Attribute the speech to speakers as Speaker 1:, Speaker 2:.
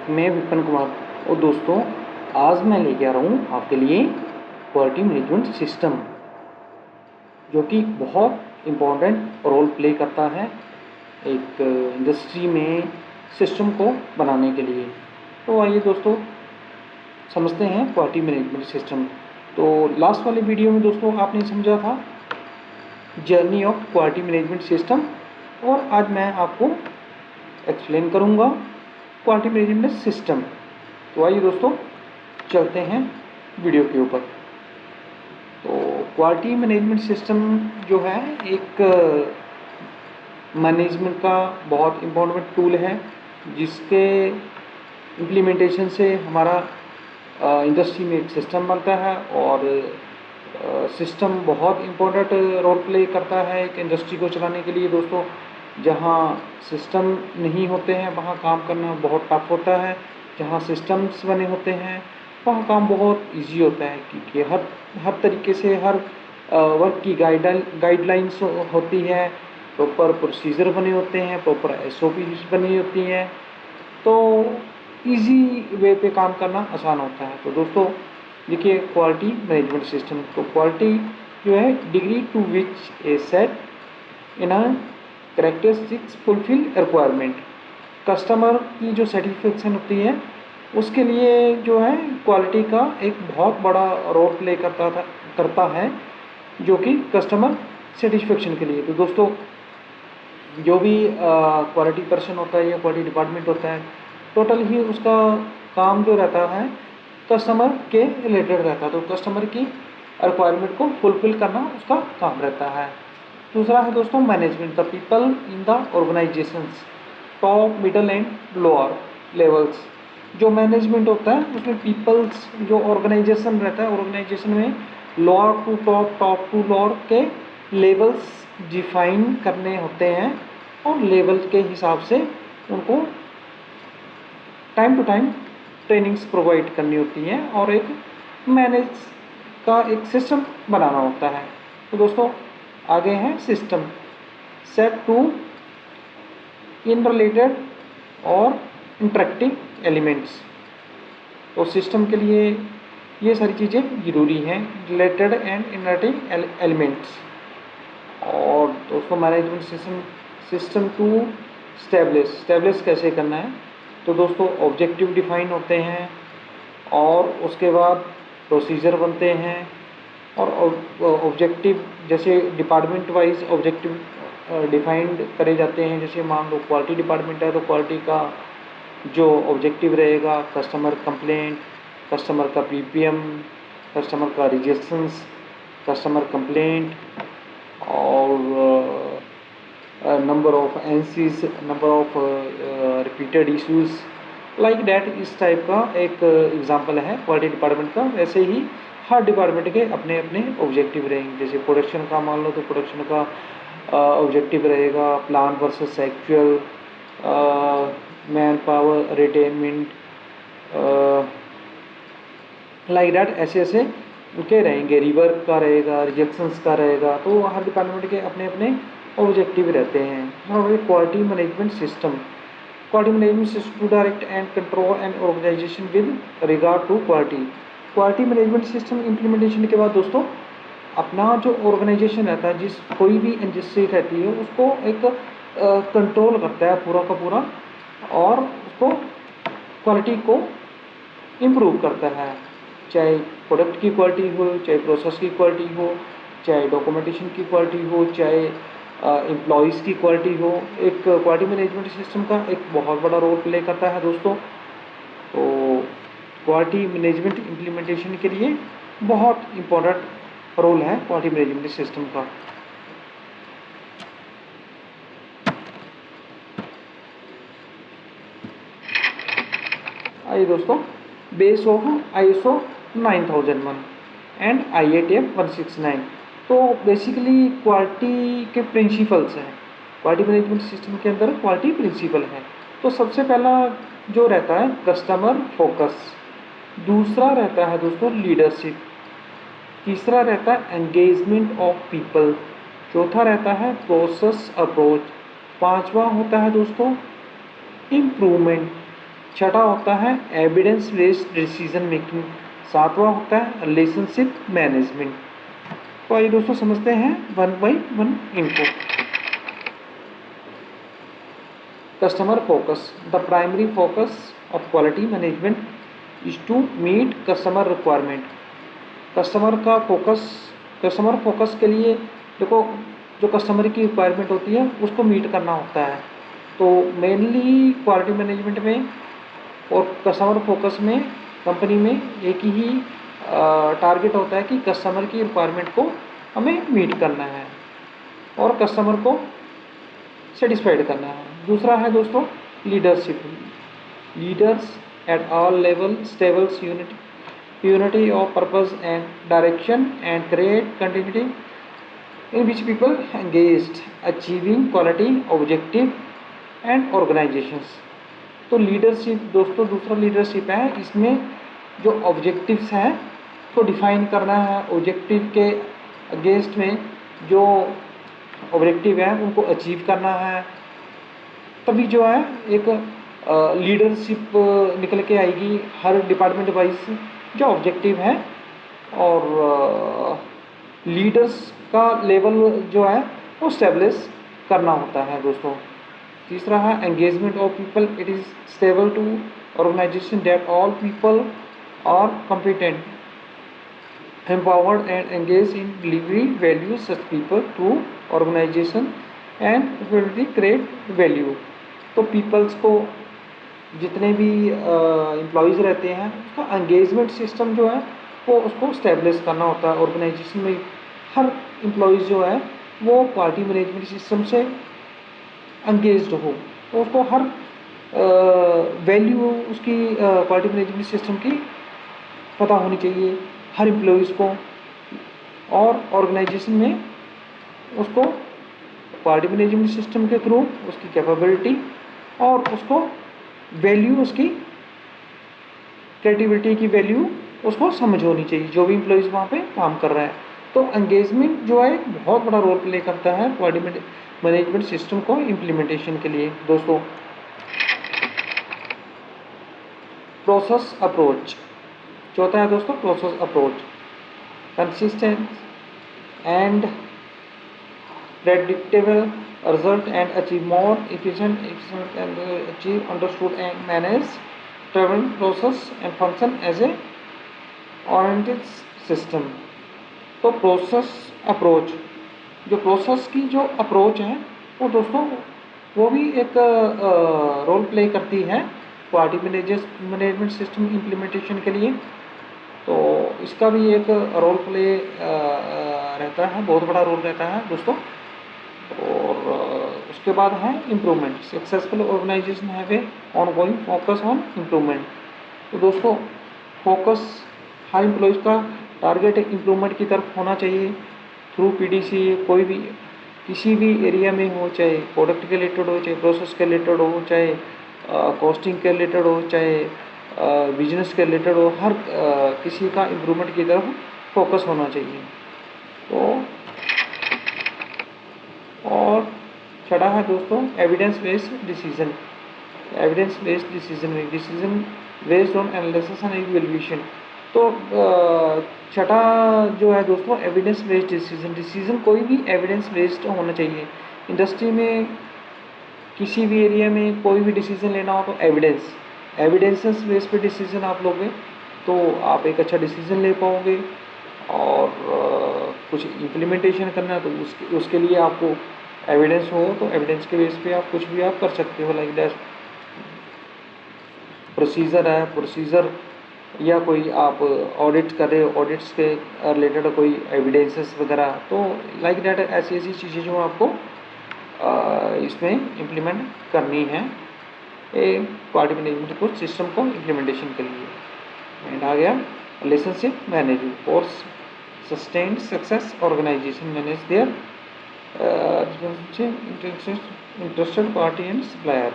Speaker 1: मैं विपिन कुमार और दोस्तों आज मैं लेके आ रहा हूँ आपके लिए क्वालिटी मैनेजमेंट सिस्टम, जो कि बहुत इम्पोर्टेंट रोल प्ले करता है एक इंडस्ट्री में सिस्टम को बनाने के लिए। तो आइए दोस्तों समझते हैं क्वालिटी मैनेजमेंट सिस्टम। तो लास्ट वाले वीडियो में दोस्तों आपने समझा था journey of quality management system, और आज मैं आपको एक्सप्लेन करूँगा क्वालिटी मैनेजमेंट सिस्टम। तो आइए दोस्तों चलते हैं वीडियो के ऊपर। तो क्वालिटी मैनेजमेंट सिस्टम जो है एक मैनेजमेंट का बहुत इम्पोर्टेंट टूल है, जिसके इम्प्लीमेंटेशन से हमारा इंडस्ट्री में एक सिस्टम बनता है। और सिस्टम बहुत इम्पोर्टेंट रोल प्ले करता है एक इंडस्ट्री को चलाने के लिए दोस्तों। जहाँ सिस्टम नहीं होते हैं वहाँ काम करना बहुत टफ होता है, जहाँ सिस्टम्स बने होते हैं वहाँ काम बहुत इजी होता है, क्योंकि हर तरीके से हर वर्क की गाइडलाइंस होती है, प्रॉपर प्रोसीजर बने होते हैं, प्रॉपर SOPs बनी होती हैं, तो इजी वे पे काम करना आसान होता है। तो दोस्तों देखिए क्वालिटी मैनेजमेंट सिस्टम, तो क्वालिटी जो है degree to which a set in a characteristics fulfil requirement. Customer की जो सेटिस्फेक्शन होती है उसके लिए जो है क्वालिटी का एक बहुत बड़ा रोल प्ले करता है, जो कि कस्टमर सेटिस्फेक्शन के लिए। तो दोस्तों जो भी क्वालिटी पर्सन होता है या क्वालिटी डिपार्टमेंट होता है, टोटल ही उसका काम जो रहता है कस्टमर के रिलेटेड रहता है। तो कस्टमर की रिक्वायरमेंट को फुलफिल करना उसका काम रहता है। दूसरा है दोस्तों management, the people in the organisations top middle and lower levels. जो मैनेजमेंट होता है उसमें पीपल्स जो ऑर्गेनाइजेशन रहता है, ऑर्गेनाइजेशन में lower to top, top to lower के लेवल्स डिफाइन करने होते हैं, और लेवल के हिसाब से उनको time to time trainings provide करनी होती हैं और एक मैनेज का एक सिस्टम बनाना होता है। तो दोस्तों आगे हैं system set to in related और इंटरेक्टिव एलिमेंट्स। तो सिस्टम के लिए ये सारी चीज़ें ज़रूरी हैं, रिलेटेड एंड इंटरेक्टिव एलिमेंट्स। और दोस्तों मैनेजमेंट सिस्टम टू स्टैब्लिश कैसे करना है, तो दोस्तों ऑब्जेक्टिव डिफाइन होते हैं और उसके बाद प्रोसीजर बनते हैं, और ऑब्जेक्टिव जैसे डिपार्टमेंट वाइज ऑब्जेक्टिव डिफाइंड करे जाते हैं। जैसे मान लो क्वालिटी डिपार्टमेंट है तो क्वालिटी का जो ऑब्जेक्टिव रहेगा कस्टमर कंप्लेंट, कस्टमर का PPM, कस्टमर का रिजेक्शंस, कस्टमर कंप्लेंट, और number of NCs, number of repeated issues, like that. इस टाइप का एक एग्जांपल है क्वालिटी डिपार्टमेंट का। वैसे ही हर डिपार्टमेंट के अपने अपने ऑब्जेक्टिव रहेंगे। जैसे प्रोडक्शन का मान लो तो प्रोडक्शन का ऑब्जेक्टिव रहेगा plan versus actual, man power retainment, like that. ऐसे ऐसे उनके रहेंगे, रिवर्क का रहेगा, रिजेक्शंस का रहेगा। तो हर डिपार्टमेंट के अपने अपने ऑब्जेक्टिव रहते हैं। Quality management system, quality management system to direct and control and organisation with regard to quality. Quality management system implementation के बाद दोस्तों अपना जो ऑर्गेनाइजेशन रहता है, जिस कोई भी इंडस्ट्री रहती है, उसको एक कंट्रोल करता है पूरा का पूरा, और उसको क्वालिटी को इम्प्रूव करता है। चाहे प्रोडक्ट की क्वालिटी हो, चाहे प्रोसेस की क्वालिटी हो, चाहे डॉक्यूमेंटेशन की क्वालिटी हो, चाहे एम्प्लॉयज़ की क्वालिटी हो, एक क्वालिटी मैनेजमेंट सिस्टम का एक बहुत बड़ा रोल प्ले करता है दोस्तों। तो क्वालिटी मैनेजमेंट इम्प्लीमेंटेशन के लिए बहुत इम्पोर्टेंट रोल है क्वालिटी मैनेजमेंट सिस्टम का। आइए दोस्तों base of ISO 9001 and IATF 169। तो बेसिकली क्वालिटी के प्रिंसिपल्स हैं, क्वालिटी मैनेजमेंट सिस्टम के अंदर क्वालिटी प्रिंसिपल है। तो सबसे पहला जो रहता है कस्टमर फोकस, दूसरा रहता है दोस्तों लीडरशिप, तीसरा रहता है एंगेजमेंट ऑफ पीपल, चौथा रहता है प्रोसेस अप्रोच, पांचवा होता है दोस्तों इम्प्रूवमेंट, छठा होता है एविडेंस बेस्ड डिसीजन मेकिंग, सातवां होता है रिलेशनशिप मैनेजमेंट। तो आइए दोस्तों समझते हैं वन बाई वन इनको। Customer focus, the primary focus of quality management is to meet customer requirement. Customer focus के लिए देखो जो कस्टमर की रिक्वायरमेंट होती है उसको मीट करना होता है। तो मेनली क्वालिटी मैनेजमेंट में और कस्टमर फोकस में कंपनी में एक ही टारगेट होता है कि कस्टमर की रिक्वायरमेंट को हमें मीट करना है और कस्टमर को सेटिस्फाइड करना है। दूसरा है दोस्तों leadership, leaders at all level stables unity of purpose and direction and create continuity in which people engaged achieving quality objective and organizations। तो लीडरशिप दोस्तों दूसरा लीडरशिप है, इसमें जो ऑब्जेक्टिव्स हैं को डिफाइन करना है, ऑब्जेक्टिव के अगेंस्ट में जो ऑब्जेक्टिव है उनको अचीव करना है, तभी जो है एक लीडरशिप निकल के आएगी हर डिपार्टमेंट वाइज जो ऑब्जेक्टिव है। और लीडर्स का लेवल जो है वो स्टेब्लिश करना होता है दोस्तों। तीसरा है engagement of people, it is stable to organisation that all people are competent empowered and engaged in delivery value such people through organization and ability create value। तो पीपल्स को जितने भी एम्प्लॉयज़ रहते हैं उसका एंगेजमेंट सिस्टम जो है वो उसको स्टेब्लिश करना होता है। ऑर्गेनाइजेशन में हर एम्प्लॉयज़ जो है वो क्वालिटी मैनेजमेंट सिस्टम से एंगेज्ड हो, तो उसको हर वैल्यू उसकी क्वालिटी मैनेजमेंट सिस्टम की पता होनी चाहिए हर एम्प्लॉयज़ को, और ऑर्गेनाइजेशन में उसको क्वालिटी मैनेजमेंट सिस्टम के थ्रू उसकी कैपेबिलिटी और उसको वैल्यू उसकी क्रिएटिविटी की वैल्यू उसको समझ होनी चाहिए जो भी एम्प्लॉयज़ वहाँ पे काम कर रहा है। तो एंगेजमेंट जो है एक बहुत बड़ा रोल प्ले करता है क्वालिटी मैनेजमेंट सिस्टम को इम्प्लीमेंटेशन के लिए दोस्तों। प्रोसेस अप्रोच, चौथा है दोस्तों process approach, consistent and predictable result and achieve more efficient and achieve understood and manage travel process and function as a oriented system. तो प्रोसेस अप्रोच, जो process की जो अप्रोच है वो दोस्तों वो भी एक रोल प्ले करती है क्वालिटी मैनेजमेंट सिस्टम इम्प्लीमेंटेशन के लिए। तो इसका भी एक रोल प्ले रहता है, बहुत बड़ा रोल रहता है दोस्तों। और उसके बाद है improvement, successful organisation have a ongoing focus on improvement. तो दोस्तों फोकस हर एम्प्लॉयज़ का टारगेट इम्प्रूवमेंट की तरफ होना चाहिए थ्रू पीडीसी। कोई भी किसी भी एरिया में हो, चाहे प्रोडक्ट के रिलेटेड हो, चाहे प्रोसेस के रिलेटेड हो, चाहे कॉस्टिंग के रिलेटेड हो, चाहे बिजनेस के रिलेटेड हो, हर किसी का इम्प्रूवमेंट की तरफ फोकस होना चाहिए। तो और छठा है दोस्तों evidence based decision, evidence based decision based on analysis and evaluation. तो छठा जो है दोस्तों एविडेंस बेस्ड डिसीजन कोई भी एविडेंस बेस्ड होना चाहिए। इंडस्ट्री में किसी भी एरिया में कोई भी डिसीजन लेना हो तो एविडेंसेस बेस पे डिसीजन आप लोगे तो आप एक अच्छा डिसीजन ले पाओगे। और कुछ इम्प्लीमेंटेशन करना है तो उसके लिए आपको एविडेंस हो, तो एविडेंस के बेस पे आप कुछ भी आप कर सकते हो। लाइक दैट प्रोसीजर है, प्रोसीजर या कोई आप ऑडिट कर रहे हो, ऑडिट्स के रिलेटेड कोई एविडेंसेस वगैरह, तो लाइक दैट ऐसी ऐसी चीज़ें जो आपको इसमें इम्प्लीमेंट करनी है क्वालिटी मैनेजमेंट को सिस्टम को इम्प्लीमेंटेशन के लिए। एंड आ गया relationship management for sustained success organisation manage their interested party and supplier.